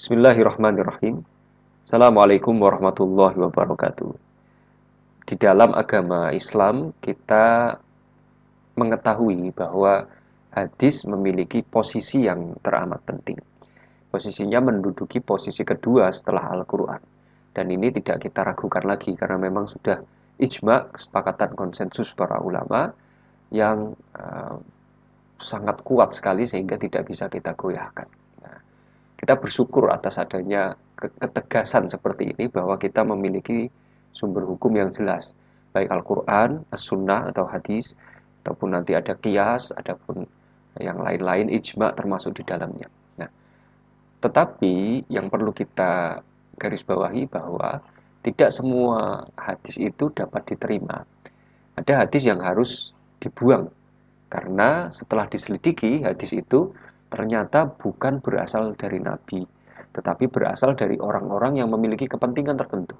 Bismillahirrahmanirrahim. Assalamualaikum warahmatullahi wabarakatuh. Di dalam agama Islam, kita mengetahui bahwa hadis memiliki posisi yang teramat penting. Posisinya menduduki posisi kedua setelah Al-Quran. Dan ini tidak kita ragukan lagi, karena memang sudah ijma, kesepakatan konsensus para ulama, yang sangat kuat sekali sehingga tidak bisa kita goyahkan. Kita bersyukur atas adanya ketegasan seperti ini, bahwa kita memiliki sumber hukum yang jelas, baik Al-Quran, As-Sunnah atau hadis, ataupun nanti ada qiyas, adapun yang lain-lain ijma termasuk di dalamnya. Nah, tetapi yang perlu kita garis bawahi bahwa tidak semua hadis itu dapat diterima. Ada hadis yang harus dibuang, karena setelah diselidiki hadis itu ternyata bukan berasal dari Nabi, tetapi berasal dari orang-orang yang memiliki kepentingan tertentu.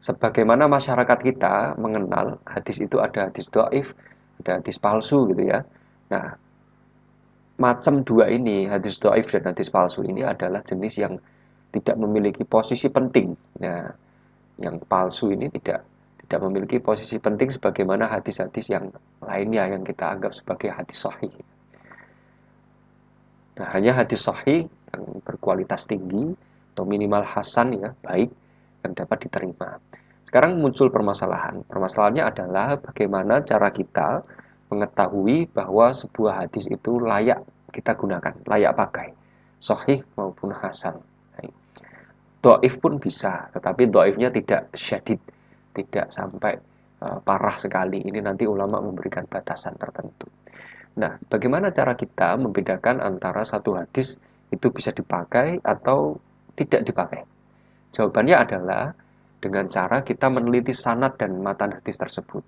Sebagaimana masyarakat kita mengenal hadis itu ada hadis dhaif, ada hadis palsu gitu ya. Nah, macam dua ini, hadis dhaif dan hadis palsu ini adalah jenis yang tidak memiliki posisi penting. Nah, yang palsu ini tidak memiliki posisi penting sebagaimana hadis-hadis yang lainnya yang kita anggap sebagai hadis sahih. Nah, hanya hadis sahih yang berkualitas tinggi atau minimal hasan ya, baik, yang dapat diterima. Sekarang muncul permasalahan. Permasalahannya adalah bagaimana cara kita mengetahui bahwa sebuah hadis itu layak kita gunakan, layak pakai, sahih maupun hasan. Dhaif pun bisa, tetapi dhaifnya tidak syadid, tidak sampai parah sekali. Ini nanti ulama memberikan batasan tertentu. Nah, bagaimana cara kita membedakan antara satu hadis itu bisa dipakai atau tidak dipakai? Jawabannya adalah dengan cara kita meneliti sanad dan matan hadis tersebut.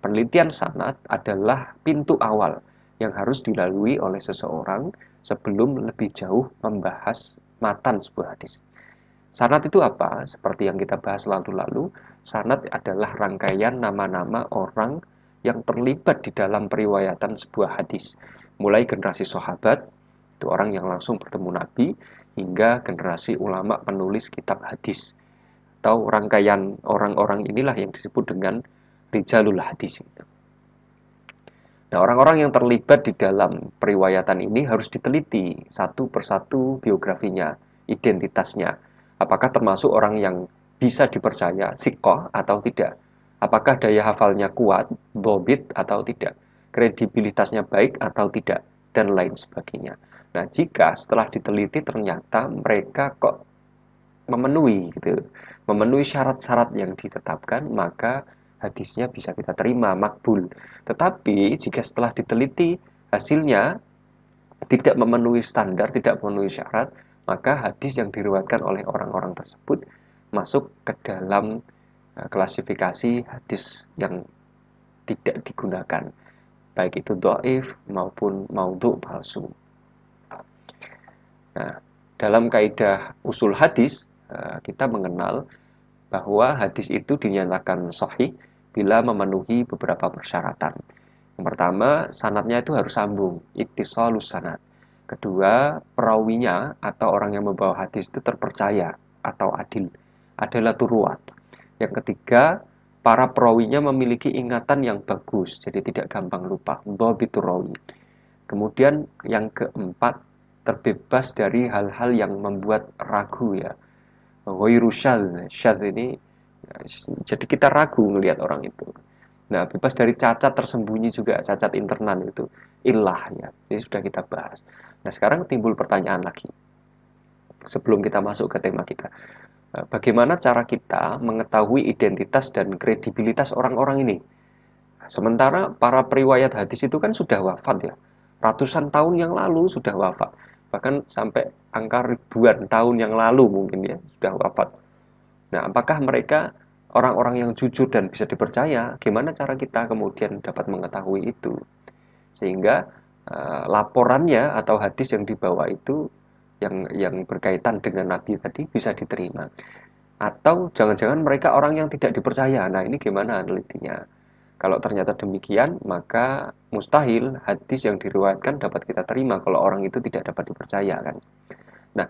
Penelitian sanad adalah pintu awal yang harus dilalui oleh seseorang sebelum lebih jauh membahas matan sebuah hadis. Sanad itu apa? Seperti yang kita bahas lalu-lalu, sanad adalah rangkaian nama-nama orang yang terlibat di dalam periwayatan sebuah hadis. Mulai generasi sahabat, itu orang yang langsung bertemu Nabi, hingga generasi ulama penulis kitab hadis. Atau rangkaian orang-orang inilah yang disebut dengan rijalul hadis. Nah, orang-orang yang terlibat di dalam periwayatan ini harus diteliti satu persatu biografinya, identitasnya. Apakah termasuk orang yang bisa dipercaya, siqah atau tidak? Apakah daya hafalnya kuat, dhobit atau tidak? Kredibilitasnya baik atau tidak? Dan lain sebagainya. Nah, jika setelah diteliti ternyata mereka kok memenuhi gitu, memenuhi syarat-syarat yang ditetapkan, maka hadisnya bisa kita terima, makbul. Tetapi jika setelah diteliti hasilnya tidak memenuhi standar, tidak memenuhi syarat, maka hadis yang diriwayatkan oleh orang-orang tersebut masuk ke dalam klasifikasi hadis yang tidak digunakan, baik itu dhaif maupun maudhu, palsu. Nah, dalam kaidah usul hadis kita mengenal bahwa hadis itu dinyatakan sahih bila memenuhi beberapa persyaratan. Yang pertama, sanadnya itu harus sambung, ittisalus sanad. Kedua, perawinya atau orang yang membawa hadis itu terpercaya atau adil, adalah ruwat. Yang ketiga, para perawinya memiliki ingatan yang bagus, jadi tidak gampang lupa, dhabitur rawi. Kemudian yang keempat, terbebas dari hal-hal yang membuat ragu ya. Ghairu syadz ini jadi kita ragu melihat orang itu. Nah, bebas dari cacat tersembunyi juga, cacat internal itu illah ya. Ini sudah kita bahas. Nah, sekarang timbul pertanyaan lagi. Sebelum kita masuk ke tema kita. Bagaimana cara kita mengetahui identitas dan kredibilitas orang-orang ini? Sementara para periwayat hadis itu kan sudah wafat ya. Ratusan tahun yang lalu sudah wafat. Bahkan sampai angka ribuan tahun yang lalu mungkin ya sudah wafat. Nah, apakah mereka orang-orang yang jujur dan bisa dipercaya? Gimana cara kita kemudian dapat mengetahui itu? Sehingga laporannya atau hadis yang dibawa itu yang berkaitan dengan Nabi tadi bisa diterima. Atau jangan-jangan mereka orang yang tidak dipercaya. Nah, ini gimana analitinya? Kalau ternyata demikian, maka mustahil hadis yang diriwayatkan dapat kita terima kalau orang itu tidak dapat dipercaya kan. Nah,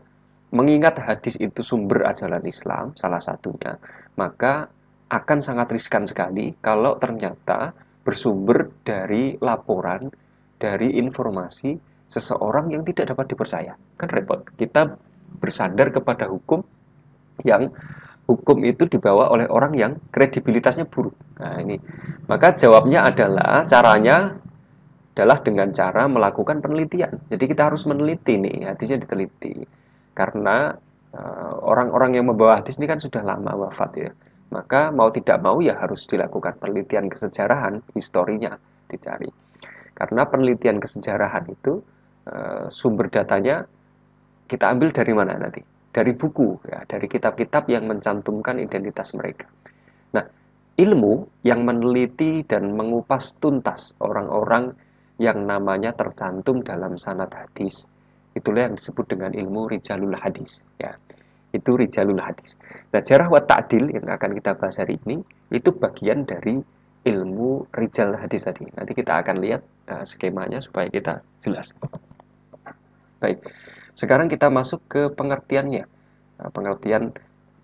mengingat hadis itu sumber ajaran Islam, salah satunya, maka akan sangat riskan sekali kalau ternyata bersumber dari laporan, dari informasi seseorang yang tidak dapat dipercaya. Kan repot. Kita bersandar kepada hukum itu dibawa oleh orang yang kredibilitasnya buruk. Nah, ini. Maka jawabnya adalah caranya adalah dengan cara melakukan penelitian. Jadi kita harus meneliti nih, hadisnya diteliti. Karena orang-orang yang membawa hadis ini kan sudah lama wafat ya. Maka mau tidak mau ya harus dilakukan penelitian kesejarahan, historinya dicari. Karena penelitian kesejarahan itu sumber datanya kita ambil dari mana nanti? Dari buku, ya, dari kitab-kitab yang mencantumkan identitas mereka. Nah, ilmu yang meneliti dan mengupas tuntas orang-orang yang namanya tercantum dalam sanad hadis, itulah yang disebut dengan ilmu rijalul hadis. Ya, itu rijalul hadis. Nah, jarh wa ta'dil yang akan kita bahas hari ini, itu bagian dari ilmu rijal hadis tadi. Nanti kita akan lihat skemanya supaya kita jelas. Baik, sekarang kita masuk ke pengertiannya. Pengertian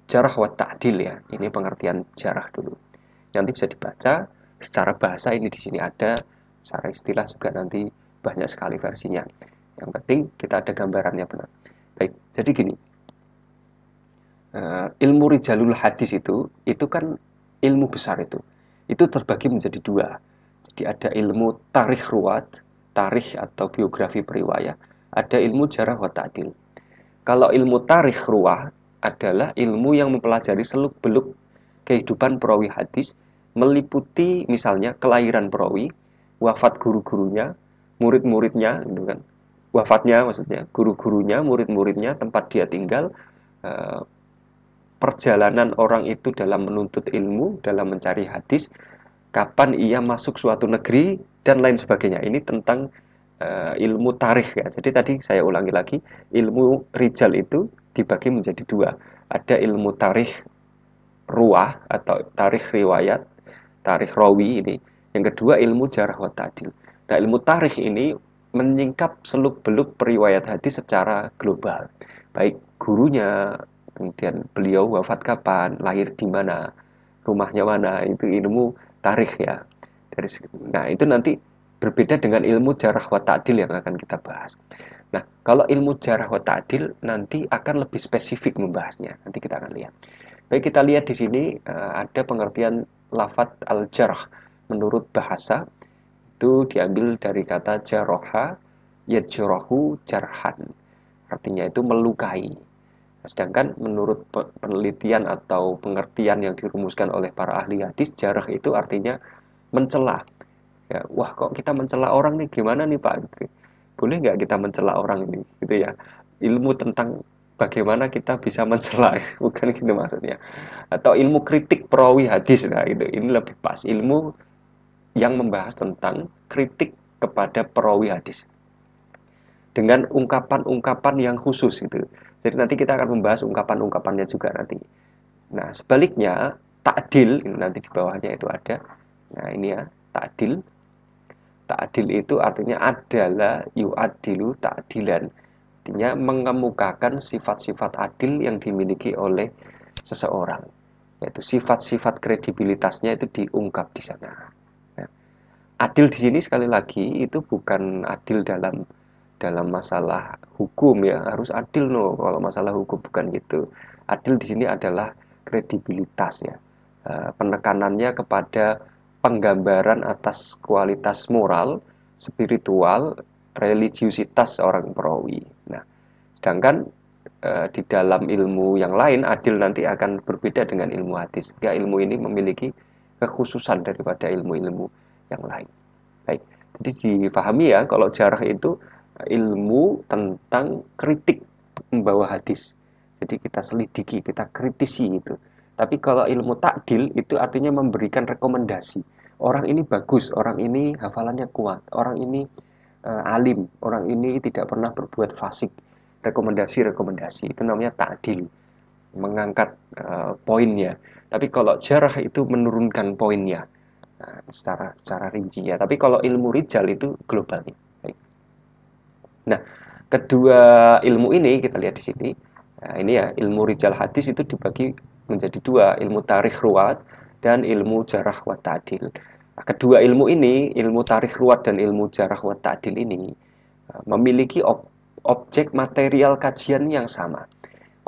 jarh wa ta'dil ya. Ini pengertian jarh dulu. Nanti bisa dibaca secara bahasa, ini di sini ada, secara istilah juga nanti banyak sekali versinya. Yang penting kita ada gambarannya benar. Baik, jadi gini. Ilmu rijalul hadis itu kan ilmu besar itu. Itu terbagi menjadi dua. Jadi ada ilmu tarikh ruwat, tarikh atau biografi periwayat, ada ilmu jarh wa ta'dil. Kalau ilmu tarikh ruwah adalah ilmu yang mempelajari seluk-beluk kehidupan perawi hadis, meliputi misalnya kelahiran perawi, wafat guru-gurunya, murid-muridnya, gitu kan. Wafatnya maksudnya, guru-gurunya, murid-muridnya, tempat dia tinggal, perjalanan orang itu dalam menuntut ilmu, dalam mencari hadis, kapan ia masuk suatu negeri, dan lain sebagainya. Ini tentang ilmu tarikh ya. Jadi tadi saya ulangi lagi, ilmu rijal itu dibagi menjadi dua. Ada ilmu tarikh ruwah atau tarikh riwayat, tarikh rawi ini. Yang kedua ilmu jarh wa ta'dil. Nah, ilmu tarikh ini menyingkap seluk-beluk periwayat hadis secara global. Baik gurunya, kemudian beliau wafat kapan, lahir di mana, rumahnya mana, itu ilmu tarikh ya. Nah, itu nanti berbeda dengan ilmu jarh wa ta'dil yang akan kita bahas. Nah, kalau ilmu jarh wa ta'dil nanti akan lebih spesifik membahasnya. Nanti kita akan lihat. Baik, kita lihat di sini ada pengertian lafadz al-jarh. Menurut bahasa itu diambil dari kata jaroha, yajrohu jarhan. Artinya itu melukai. Sedangkan menurut penelitian atau pengertian yang dirumuskan oleh para ahli hadis, jarh itu artinya mencela. Ya, wah kok kita mencela orang nih, gimana nih Pak? Gitu. Boleh nggak kita mencela orang ini? Gitu ya. Ilmu tentang bagaimana kita bisa mencela, bukan gitu maksudnya. Atau ilmu kritik perawi hadis, nah gitu. Ini lebih pas. Ilmu yang membahas tentang kritik kepada perawi hadis. Dengan ungkapan-ungkapan yang khusus gitu. Jadi nanti kita akan membahas ungkapan-ungkapannya juga nanti. Nah, sebaliknya, ta'dil, ini nanti di bawahnya itu ada. Nah, ini ya, ta'dil. Ta'dil itu artinya adalah yu'adilu ta'dilan. Artinya mengemukakan sifat-sifat adil yang dimiliki oleh seseorang. Yaitu sifat-sifat kredibilitasnya itu diungkap di sana. Nah, adil di sini sekali lagi itu bukan adil dalam masalah hukum ya, harus adil no. Kalau masalah hukum bukan gitu. Adil di sini adalah kredibilitas ya. Penekanannya kepada penggambaran atas kualitas moral, spiritual, religiusitas orang perawi. Nah, sedangkan di dalam ilmu yang lain, adil nanti akan berbeda dengan ilmu hadis. Ya, ilmu ini memiliki kekhususan daripada ilmu-ilmu yang lain. Baik, jadi dipahami ya, kalau jarh itu ilmu tentang kritik membawa hadis. Jadi kita selidiki, kita kritisi itu. Tapi kalau ilmu takdil itu artinya memberikan rekomendasi. Orang ini bagus, orang ini hafalannya kuat, orang ini alim, orang ini tidak pernah berbuat fasik. Rekomendasi-rekomendasi itu namanya takdil, mengangkat poinnya. Tapi kalau jarh itu menurunkan poinnya secara rinci ya. Tapi kalau ilmu rijal itu global nih. Nah, kedua ilmu ini kita lihat di sini. Nah, ini ya, ilmu rijal hadis itu dibagi menjadi dua, ilmu tarikh ruwat dan ilmu jarah wa ta'dil. Nah, kedua ilmu ini, ilmu tarikh ruwat dan ilmu jarah wa ta'dil ini memiliki objek material kajian yang sama.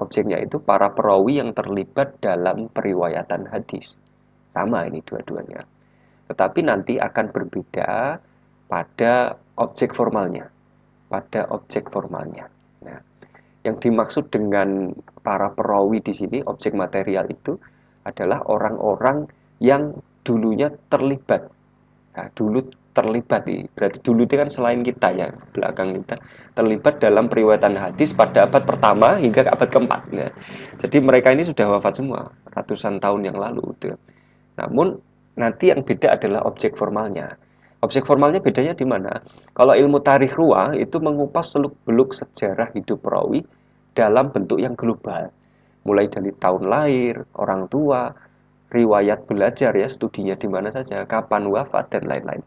Objeknya itu para perawi yang terlibat dalam periwayatan hadis. Sama ini dua-duanya. Tetapi nanti akan berbeda pada objek formalnya. Pada objek formalnya. Nah, yang dimaksud dengan para perawi di sini, objek material itu adalah orang-orang yang dulunya terlibat. Nah, dulu terlibat, berarti dulu itu kan selain kita ya, belakang kita terlibat dalam periwayatan hadis pada abad pertama hingga abad keempat. Nah, jadi mereka ini sudah wafat semua ratusan tahun yang lalu. Gitu. Namun nanti yang beda adalah objek formalnya. Objek formalnya bedanya di mana? Kalau ilmu tarikh ruwah itu mengupas seluk-beluk sejarah hidup perawi dalam bentuk yang global. Mulai dari tahun lahir, orang tua, riwayat belajar ya, studinya di mana saja, kapan wafat dan lain-lain.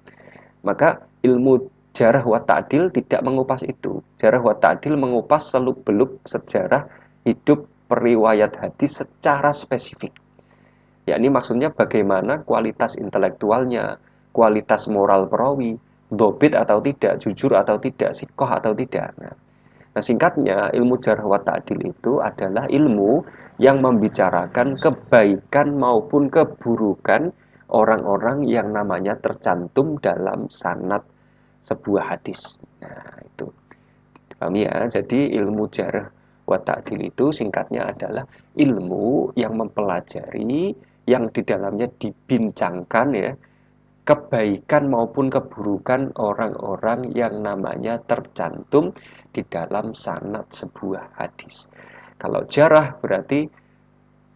Maka ilmu jarah wa ta'dil tidak mengupas itu. Jarah wa ta'dil mengupas seluk-beluk sejarah hidup periwayat hadis secara spesifik. Ya, ini maksudnya bagaimana kualitas intelektualnya, kualitas moral perawi, dobit atau tidak, jujur atau tidak, sikoh atau tidak. Nah, singkatnya, ilmu jarh wa ta'dil itu adalah ilmu yang membicarakan kebaikan maupun keburukan orang-orang yang namanya tercantum dalam sanad sebuah hadis. Nah, itu. Paham ya? Jadi ilmu jarh wa ta'dil itu singkatnya adalah ilmu yang mempelajari, yang di dalamnya dibincangkan ya, kebaikan maupun keburukan orang-orang yang namanya tercantum di dalam sanad sebuah hadis. Kalau jarah berarti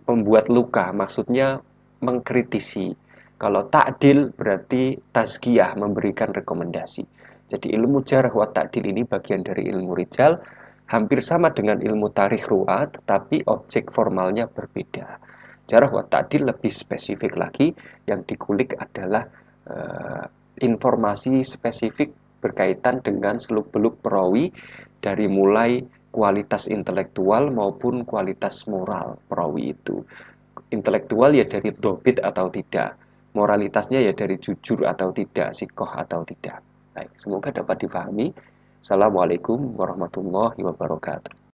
membuat luka, maksudnya mengkritisi. Kalau ta'dil berarti tazkiyah, memberikan rekomendasi. Jadi ilmu jarh wa ta'dil ini bagian dari ilmu rijal, hampir sama dengan ilmu tarikh ruwat, tetapi objek formalnya berbeda. Jarh wa ta'dil lebih spesifik lagi, yang dikulik adalah informasi spesifik berkaitan dengan seluk-beluk perawi dari mulai kualitas intelektual maupun kualitas moral perawi itu. Intelektual ya dari dobit atau tidak, moralitasnya ya dari jujur atau tidak, sikoh atau tidak. Baik, semoga dapat dipahami. Assalamualaikum warahmatullahi wabarakatuh.